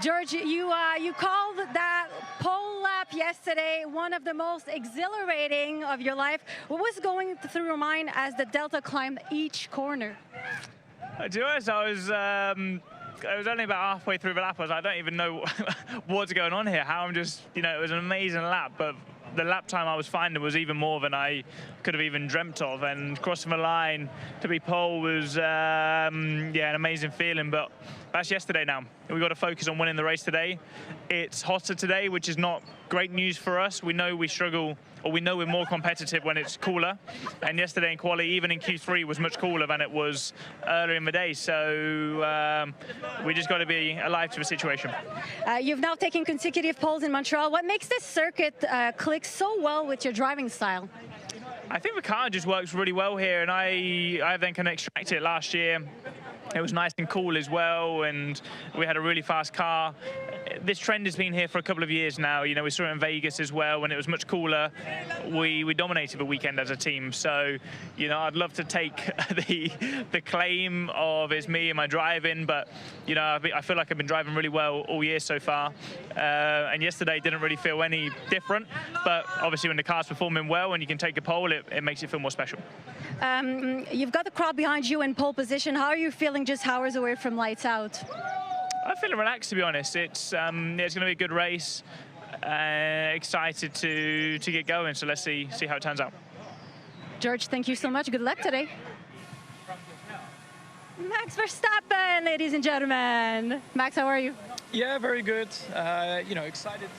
George, you called that pole lap yesterday one of the most exhilarating of your life. What was going through your mind as the Delta climbed each corner? To be honest, I was only about halfway through the lap. I was like, I don't even know what's going on here. How I'm just, it was an amazing lap, but the lap time I was finding was even more than I could have even dreamt of. And crossing the line to be pole was, an amazing feeling. But that's yesterday now. We've got to focus on winning the race today. It's hotter today, which is not great news for us. We know we struggle, or we know we're more competitive when it's cooler. And yesterday in quali, even in Q3, was much cooler than it was earlier in the day. So we just got to be alive to the situation. You've now taken consecutive poles in Montreal. What makes this circuit click so well with your driving style? I think the car just works really well here, and I then can extract it last year. It was nice and cool as well, and we had a really fast car. This trend has been here for a couple of years now. We saw it in Vegas as well when it was much cooler. We dominated the weekend as a team. So, I'd love to take the claim of it's me and my driving, but, I feel like I've been driving really well all year so far. And yesterday didn't really feel any different. But obviously when the car's performing well and you can take a pole, it makes it feel more special. You've got the crowd behind you in pole position. How are you feeling just hours away from lights out? I'm feeling relaxed, to be honest. It's going to be a good race. Excited to get going. So let's see how it turns out. George, thank you so much. Good luck today. Max Verstappen, ladies and gentlemen. Max, how are you? Yeah, very good. Excited.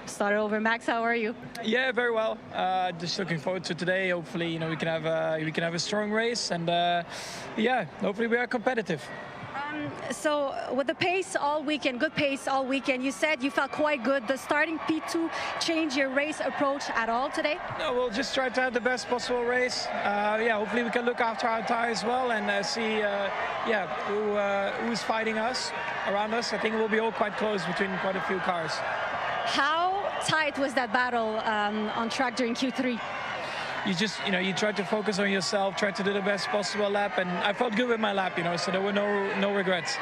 Start over. Max, how are you? Yeah, very well. Just looking forward to today. Hopefully, we can have a strong race, and hopefully we are competitive. So with the pace all weekend, good pace all weekend, you said you felt quite good. Does starting P2 change your race approach at all today? No, we'll just try to have the best possible race. Hopefully we can look after our tires well and see who's fighting us around us. I think it will be all quite close between quite a few cars. How tight was that battle on track during Q3? You just, you try to focus on yourself, try to do the best possible lap, and I felt good with my lap, so there were no regrets.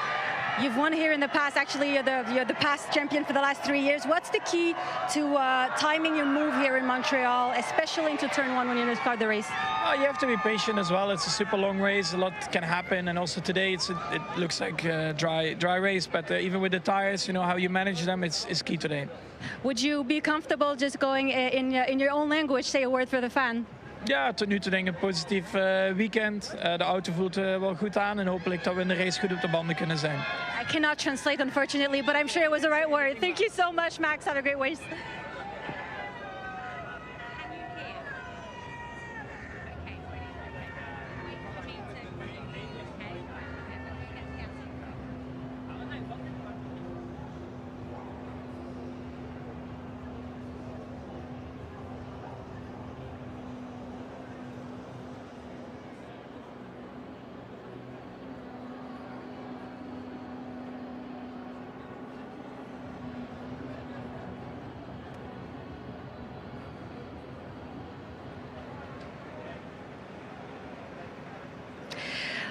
You've won here in the past. Actually, you're the past champion for the last 3 years. What's the key to timing your move here in Montreal, especially into turn 1 when you're going to start the race? You have to be patient as well. It's a super long race. A lot can happen, and also today it looks like a dry race. But even with the tires, how you manage them is key today. Would you be comfortable just going in your own language, say a word for the fan? Ja, tot nu toe denk ik een positief weekend. De auto voelt wel goed aan en hopelijk dat we in de race goed op de banden kunnen zijn. I cannot translate, unfortunately, but I'm sure it was the right word. Thank you so much, Max. Have a great race.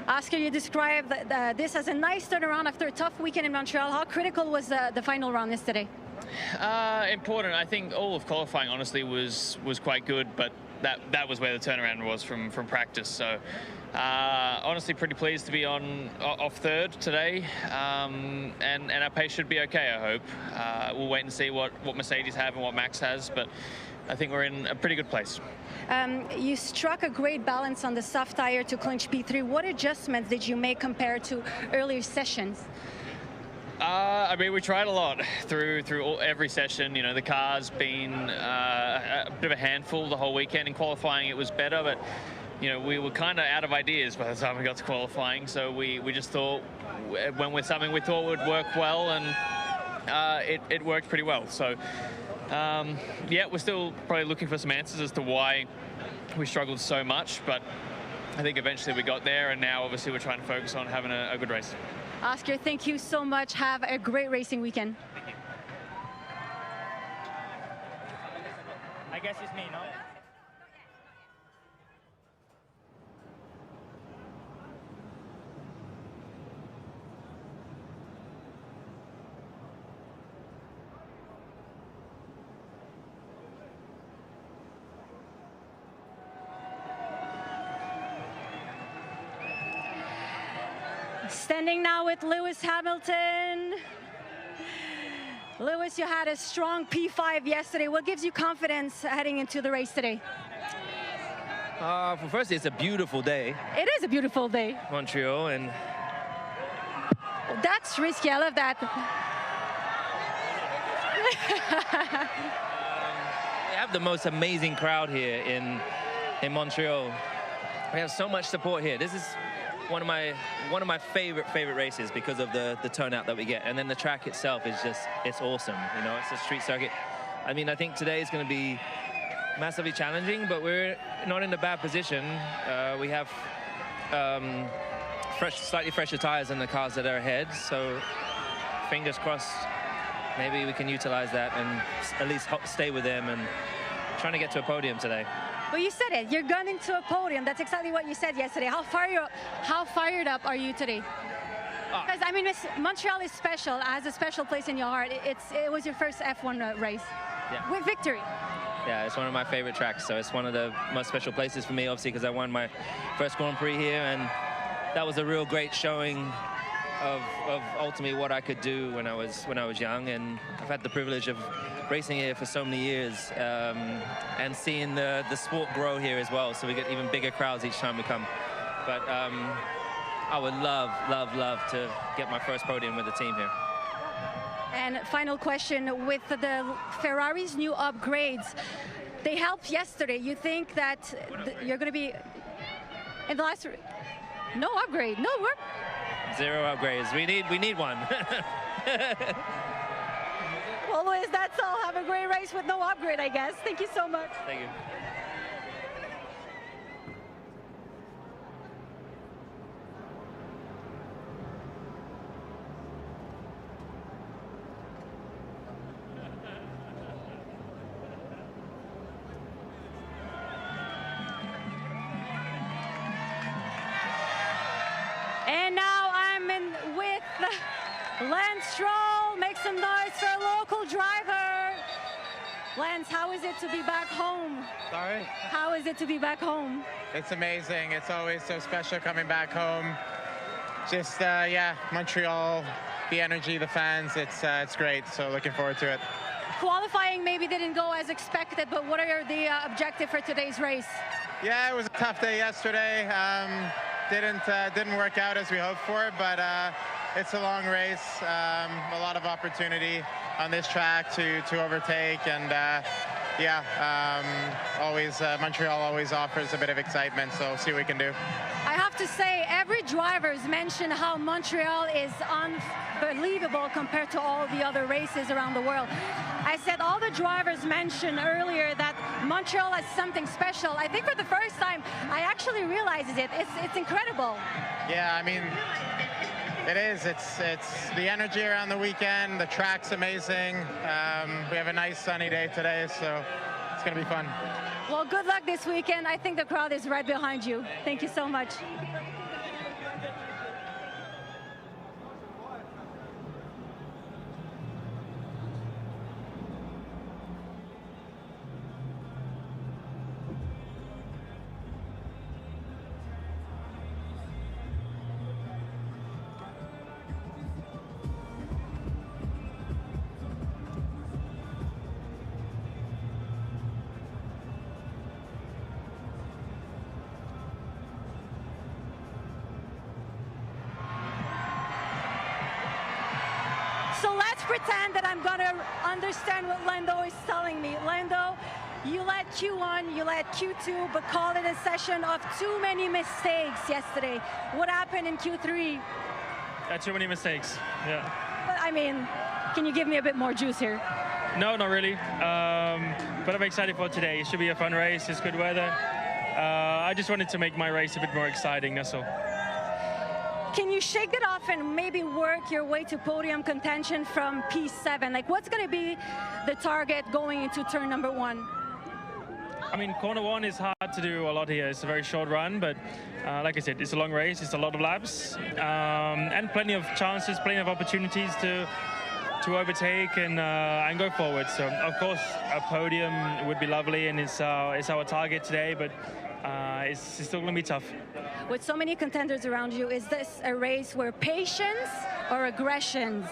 Oscar, you described this as a nice turnaround after a tough weekend in Montreal. How critical was the final round yesterday? Important. I think all of qualifying, honestly, was quite good, but that was where the turnaround was from practice. So, honestly, pretty pleased to be off third today, and our pace should be okay, I hope. We'll wait and see what Mercedes have and what Max has, but I think we're in a pretty good place. You struck a great balance on the soft tire to clinch P3. What adjustments did you make compared to earlier sessions? I mean, we tried a lot through every session. The car's been a bit of a handful the whole weekend. In qualifying, it was better, but we were kind of out of ideas by the time we got to qualifying. So we just thought, went with something we thought would work well, and it worked pretty well. So. We're still probably looking for some answers as to why we struggled so much, but I think eventually we got there, and now obviously we're trying to focus on having a good race. Oscar, thank you so much. Have a great racing weekend. I guess it's me, no? Standing now with Lewis Hamilton. Lewis, you had a strong P5 yesterday. What gives you confidence heading into the race today? For first, it's a beautiful day. It is a beautiful day. Montreal, and that's risky. I love that. we have the most amazing crowd here in Montreal. We have so much support here. This is one of my favorite races because of the turnout that we get, and then the track itself is just, it's awesome. You know, it's a street circuit. I mean, I think today is going to be massively challenging, but we're not in a bad position. We have slightly fresher tires than the cars that are ahead, so fingers crossed maybe we can utilize that and at least stay with them and trying to get to a podium today. Well, you said it. You're gunning to a podium. That's exactly what you said yesterday. How fired up are you today? Because I mean, Montreal is special. It has a special place in your heart. It was your first F1 race with victory. Yeah, it's one of my favorite tracks. So it's one of the most special places for me, obviously, because I won my first Grand Prix here, and that was a real great showing of ultimately what I could do when I was young. And I've had the privilege of racing here for so many years, and seeing the sport grow here as well. So we get even bigger crowds each time we come. But I would love to get my first podium with the team here. And final question, with the Ferrari's new upgrades, they helped yesterday. You think that you're going to be in the last? No upgrade. No work. Zero upgrades. We need one. Well, Luis, that's all. Have a great race with no upgrade, I guess. Thank you so much. Thank you. And now I'm in with Lance Stroll. Make some noise for a local driver. Lance, how is it to be back home? Sorry? How is it to be back home? It's amazing. It's always so special coming back home. Just, yeah, Montreal, the energy, the fans, it's great. So looking forward to it. Qualifying maybe didn't go as expected, but what are the objective for today's race? Yeah, it was a tough day yesterday. Didn't work out as we hoped for, but it's a long race. A lot of opportunity on this track to overtake, and always Montreal always offers a bit of excitement. So we'll see what we can do. I have to say, every driver's mentioned how Montreal is unbelievable compared to all the other races around the world. I said all the drivers mentioned earlier that Montreal has something special. I think for the first time, I actually realized it. It's incredible. Yeah, I mean, it is. It's the energy around the weekend. The track's amazing. We have a nice sunny day today, so it's going to be fun. Well, good luck this weekend. I think the crowd is right behind you. Thank you so much. So let's pretend that I'm gonna understand what Lando is telling me. Lando, you led Q1, you led Q2, but called it a session of too many mistakes yesterday. What happened in Q3? Too many mistakes, yeah. But I mean, can you give me a bit more juice here? No, not really. But I'm excited for today. It should be a fun race. It's good weather. I just wanted to make my race a bit more exciting, that's all. Can you shake it off and maybe work your way to podium contention from P7? Like, what's going to be the target going into turn number 1? I mean, corner 1 is hard to do a lot here. It's a very short run, but like I said, it's a long race. It's a lot of laps, and plenty of chances, plenty of opportunities to overtake and go forward. So, of course, a podium would be lovely, and it's our target today. But it's still going to be tough. With so many contenders around you, is this a race where patience or aggression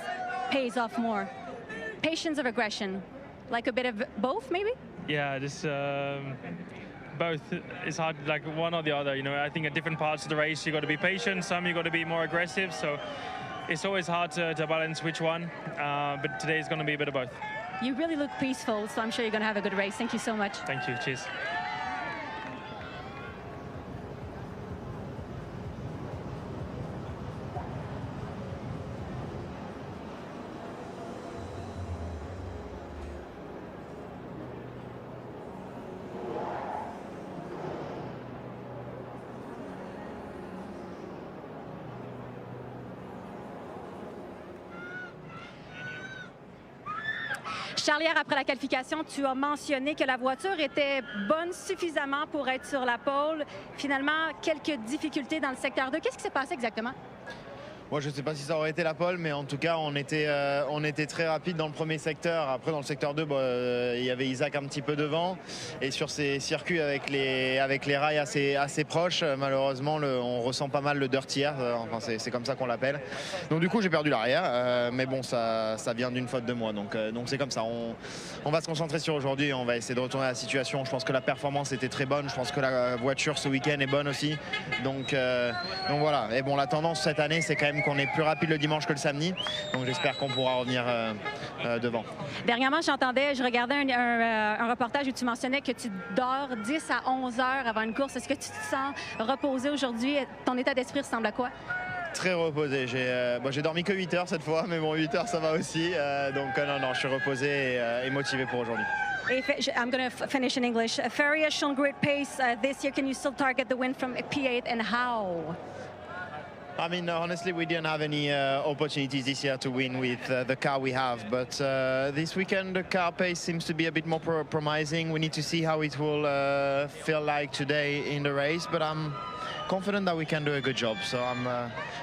pays off more? Patience or aggression? Like a bit of both, maybe? Yeah, this both. It's hard, like one or the other. You know, I think at different parts of the race, you got to be patient. Some you got to be more aggressive. So it's always hard to balance which one. But today is going to be a bit of both. You really look peaceful, so I'm sure you're going to have a good race. Thank you so much. Thank you. Cheers. Charles, hier, après la qualification, tu as mentionné que la voiture était bonne suffisamment pour être sur la pole. Finalement, quelques difficultés dans le secteur 2. Qu'est-ce qui s'est passé exactement? Moi, je ne sais pas si ça aurait été la pole, mais en tout cas, on était très rapide dans le premier secteur. Après, dans le secteur 2, il y avait Isaac un petit peu devant. Et sur ces circuits avec les rails assez proches, malheureusement, on ressent pas mal le dirty air. Enfin, c'est comme ça qu'on l'appelle. Donc, du coup, j'ai perdu l'arrière. Mais bon, ça vient d'une faute de moi. Donc c'est comme ça. On va se concentrer sur aujourd'hui et on va essayer de retourner à la situation. Je pense que la performance était très bonne. Je pense que la voiture ce week-end est bonne aussi. Donc voilà. Et bon, la tendance cette année, c'est quand même qu'on est plus rapide le dimanche que le samedi. Donc j'espère qu'on pourra revenir devant. Dernièrement, je regardais un reportage où tu mentionnais que tu dors 10 à 11 heures avant une course. Est-ce que tu te sens reposé aujourd'hui? Ton état d'esprit ressemble à quoi? Très reposé. J'ai dormi que 8 heures cette fois, mais bon, 8 heures ça va aussi. Donc non, je suis reposé et motivé pour aujourd'hui. I'm going to finish in English. Ferrari has shown great pace this year. Can you still target the win from P8 and how? I mean, honestly, we didn't have any opportunities this year to win with the car we have. But this weekend, the car pace seems to be a bit more promising. We need to see how it will feel like today in the race. But I'm confident that we can do a good job. So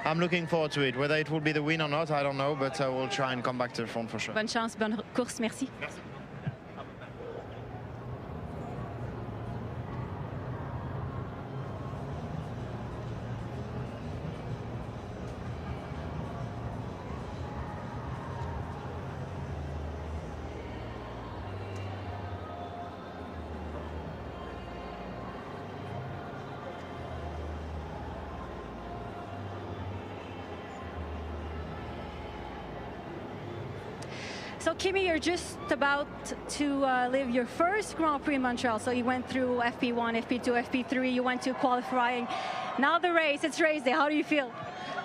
I'm looking forward to it. Whether it will be the win or not, I don't know. But we'll try and come back to the front for sure. Bonne chance, bonne course. Merci. Merci. So, Kimi, you're just about to live your first Grand Prix in Montreal. So you went through FP1, FP2, FP3, you went to qualifying. Now the race, it's race day. How do you feel?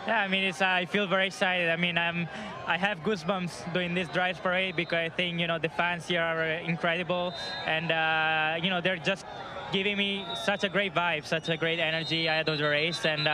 Yeah, I mean, I feel very excited. I mean, I have goosebumps doing this drive parade because I think, you know, the fans here are incredible. And, you know, they're just giving me such a great vibe, such a great energy ahead of the race. And,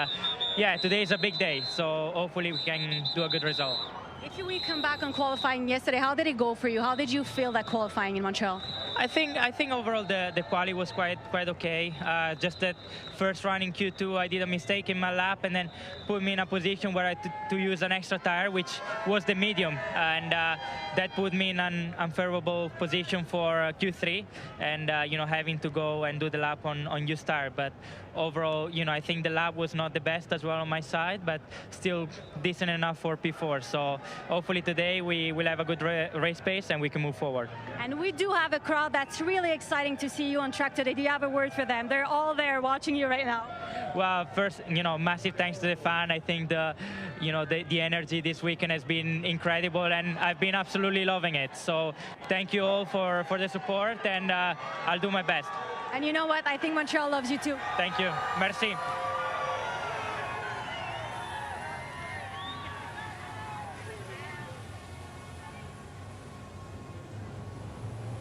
yeah, today is a big day. So hopefully we can do a good result. If we come back on qualifying yesterday, how did it go for you? How did you feel that qualifying in Montreal? I think overall the quali was quite okay. Just that first run in Q2, I did a mistake in my lap and then put me in a position where I had to use an extra tire, which was the medium, and that put me in an unfavorable position for Q3, and you know, having to go and do the lap on used tire. But overall, you know, I think the lap was not the best as well on my side, but still decent enough for P4. So hopefully today we will have a good race pace and we can move forward. And we do have a crowd that's really exciting to see you on track today. Do you have a word for them? They're all there watching you right now. Well, first, you know, massive thanks to the fan. I think the energy this weekend has been incredible, and I've been absolutely loving it. So thank you all for the support, and I'll do my best. And you know what? I think Montreal loves you too. Thank you. Merci.